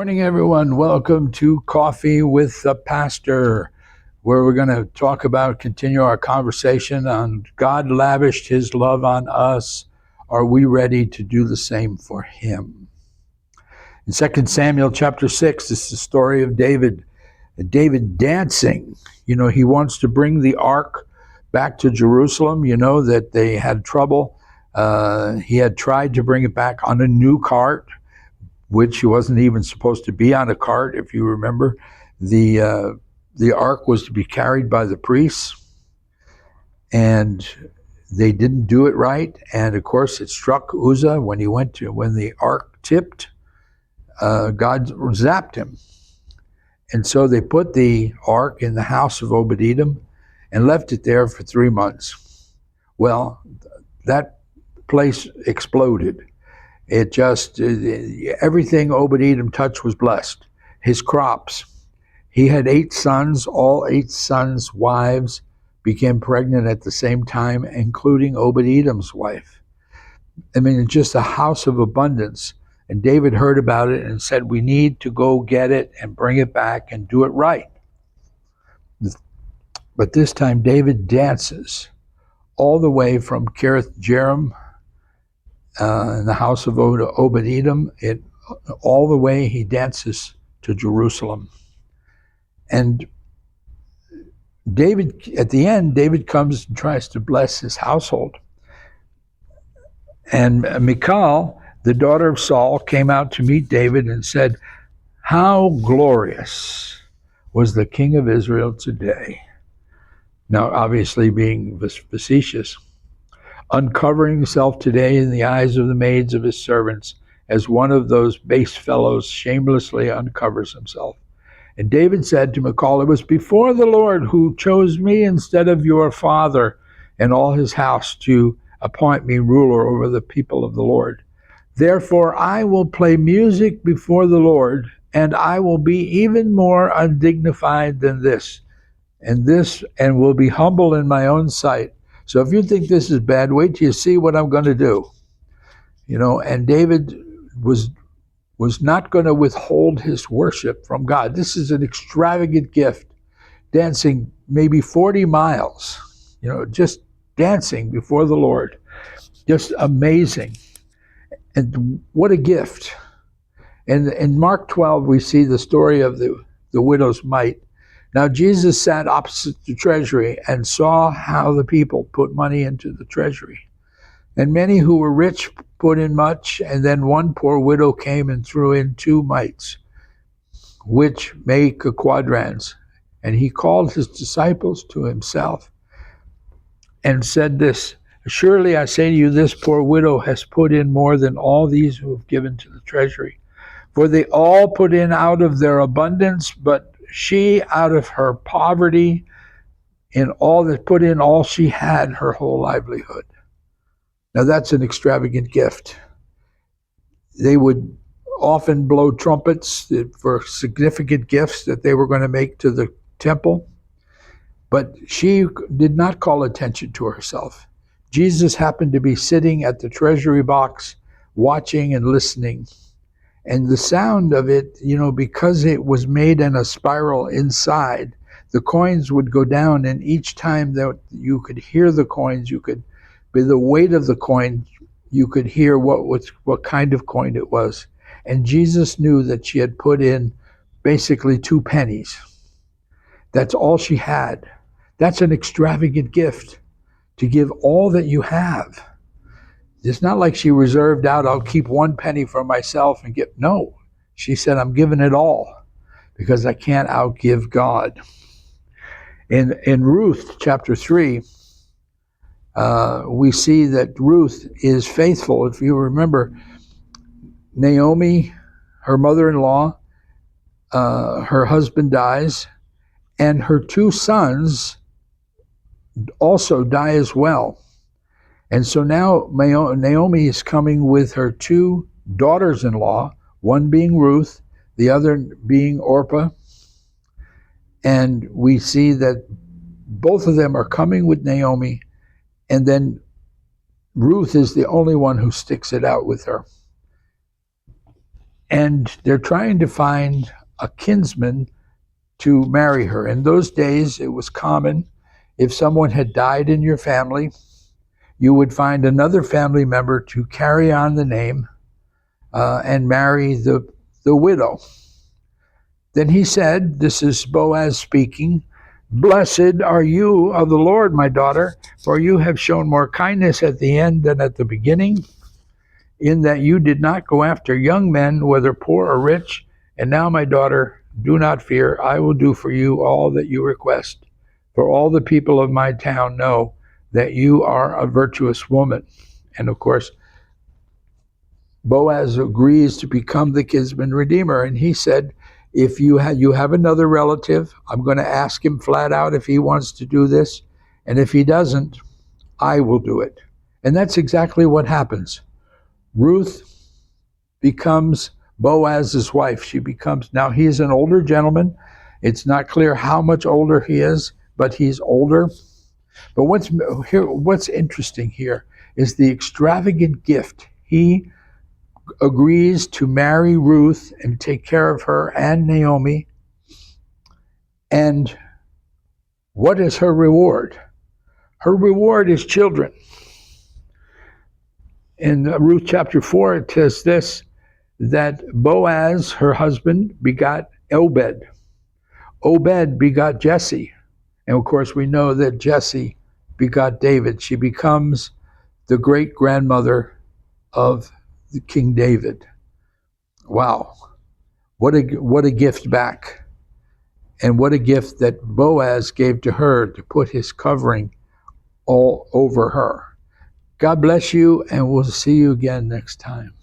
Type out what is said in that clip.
Morning, everyone. Welcome to Coffee with the Pastor, where we're going to continue our conversation on God lavished his love on us. Are we ready to do the same for him? In 2 Samuel chapter 6, this is the story of David. David dancing. He wants to bring the ark back to Jerusalem. You know that they had trouble. He had tried to bring it back on a new cart, which he wasn't even supposed to be on a cart, if you remember. The ark was to be carried by the priests, and they didn't do it right. And of course, it struck Uzzah when the ark tipped. God zapped him, and so they put the ark in the house of Obed-Edom and left it there for 3 months. Well, that place exploded. It just, everything Obed-Edom touched was blessed. His crops. He had 8 sons. All 8 sons' wives became pregnant at the same time, including Obed-Edom's wife. I mean, it's just a house of abundance. And David heard about it and said, we need to go get it and bring it back and do it right. But this time, David dances all the way from Kiriath-Jearim, in the house of Obed-Edom, all the way he dances to Jerusalem. And David, at the end, David comes and tries to bless his household. And Michal, the daughter of Saul, came out to meet David and said, how glorious was the king of Israel today. Now, obviously being facetious. Uncovering himself today in the eyes of the maids of his servants, as one of those base fellows shamelessly uncovers himself. And David said to Michal, it was before the Lord who chose me instead of your father and all his house to appoint me ruler over the people of the Lord. Therefore I will play music before the Lord, and I will be even more undignified than this, and will be humble in my own sight. So if you think this is bad, wait till you see what I'm going to do. And David was not going to withhold his worship from God. This is an extravagant gift, dancing maybe 40 miles, just dancing before the Lord. Just amazing. And what a gift. And in Mark 12, we see the story of the widow's mite. Now Jesus sat opposite the treasury and saw how the people put money into the treasury. And many who were rich put in much, and then one poor widow came and threw in 2 mites, which make a quadrans. And he called his disciples to himself and said this, surely I say to you, this poor widow has put in more than all these who have given to the treasury. For they all put in out of their abundance, but she, out of her poverty, in all that put in all she had, her whole livelihood. Now that's an extravagant gift. They would often blow trumpets for significant gifts that they were going to make to the temple, but she did not call attention to herself. Jesus happened to be sitting at the treasury box, watching and listening. And the sound of it, because it was made in a spiral inside, the coins would go down, and each time that you could hear the coins, by the weight of the coin, you could hear what kind of coin it was. And Jesus knew that she had put in basically 2 pennies. That's all she had. That's an extravagant gift, to give all that you have. It's not like she reserved out, I'll keep 1 penny for myself and get, no. She said, I'm giving it all because I can't outgive God. In Ruth chapter 3, we see that Ruth is faithful. If you remember, Naomi, her mother-in-law, her husband dies, and her 2 sons also die as well. And so now Naomi is coming with her 2 daughters-in-law, one being Ruth, the other being Orpah. And we see that both of them are coming with Naomi, and then Ruth is the only one who sticks it out with her. and they're trying to find a kinsman to marry her. In those days, it was common if someone had died in your family, you would find another family member to carry on the name and marry the widow. Then he said, this is Boaz speaking, "Blessed are you of the Lord, my daughter, for you have shown more kindness at the end than at the beginning, in that you did not go after young men, whether poor or rich. And now, my daughter, do not fear. I will do for you all that you request. For all the people of my town know that you are a virtuous woman." And of course, Boaz agrees to become the kinsman redeemer. And he said, if you have another relative, I'm going to ask him flat out if he wants to do this. And if he doesn't, I will do it. And that's exactly what happens. Ruth becomes Boaz's wife. She becomes, now he's an older gentleman. It's not clear how much older he is, but he's older. But what's interesting here is the extravagant gift. He agrees to marry Ruth and take care of her and Naomi. And what is her reward? Her reward is children. In Ruth chapter 4, it says this, that Boaz, her husband, begot Obed. Obed begot Jesse. And of course, we know that Jesse begot David. She becomes the great-grandmother of King David. Wow. What a gift back. And what a gift that Boaz gave to her to put his covering all over her. God bless you, and we'll see you again next time.